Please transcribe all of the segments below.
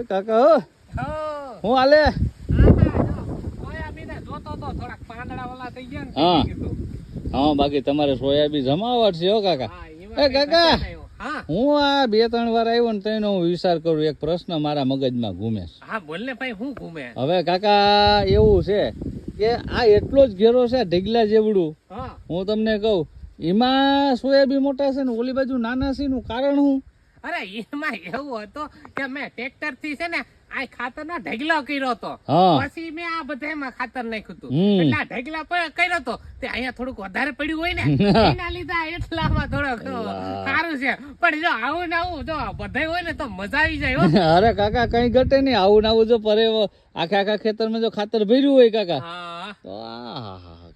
કાકા હો હું હાલે હા બાકી તમારે સોયાબીન જમાવટ છે હો કાકા. એ કાકા હું આ 2-3 વાર આવ્યો ને તેનો હું વિચાર કરું, એક પ્રશ્ન મારા મગજમાં ઘૂમે છે. હા બોલ ને ભાઈ, હું ઘૂમે? હવે કાકા એવું છે કે આ એટલો જ ઘેરો છે ઢગલા જેવડું, હું તમને કહું એમાં સોયાબીન મોટા છે ને ઓલી બાજુ નાના છે નું કારણ હું? અરે એમાં એવું હતું કે મેં ટ્રેક્ટર થી છે ને આ ખાતર નો ઢગલો કર્યો હતો, પછી મેં આ બધામાં ખાતર નાખ્યું હતું, એટલે આ ઢગલા કર્યો હતો તે અહીંયા થોડુંક વધારે પડ્યું હોય ને એના લીધે એટલામાં થોડોક સારું છે. પણ જો આવું ને આવું જો બધા હોય ને તો મજા આવી જાય. અરે કાકા કઈ ઘટે નહીં, આવું ને આવું જો પરે આખા ખેતરમાં જો ખાતર ભર્યું હોય કાકા તો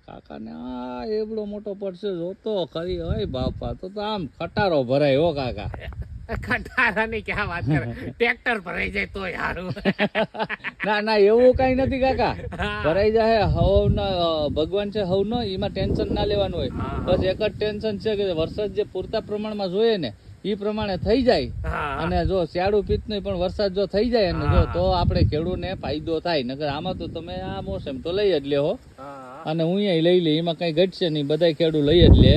કાકા ને આ એવડો મોટો પડશે જોતો ખરી હોય બાપા, તો આમ ખટારો ભરાય હો કાકા. ખટારાની ક્યાં વાત કરે, ટ્રેક્ટર ભરાઈ જાય તો યારું. ના એવું કઈ નથી કાકા, ભરાઈ જાય હવ ભગવાન છે હવ નો, એમાં ટેન્શન ના લેવાનું હોય. બસ એક જ ટેન્શન છે કે વરસાદ જે પૂરતા પ્રમાણમાં જોઈએ ને એ પ્રમાણે થઈ જાય, અને જો શિયાળુ પિત્ત નહીં પણ વરસાદ જો થઈ જાય ને જો તો આપણે ખેડૂતને ફાયદો થાય. નકર આમાં તો તમે આ મોસમ તો લઈ જ લે હો, અને હું અહીંયા લઈ લે એમાં કઈ ઘટશે નહીં, બધા ખેડૂત લઈ જ લે.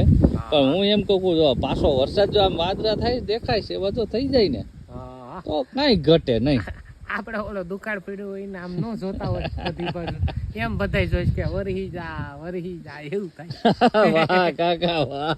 પણ હું એમ કહું જો પાછો વરસાદ જો આમ વાદળા થાય દેખાય છે બધો થઈ જાય ને તો કઈ ઘટે નહીં. આપડે ઓલો દુકાળ પડ્યું હોય ને આમ ન જોતા હોય બધી બાજુ, એમ બધા જોઈશ કે વરહી જા એવું થાય. વાહ કાકા વાહ.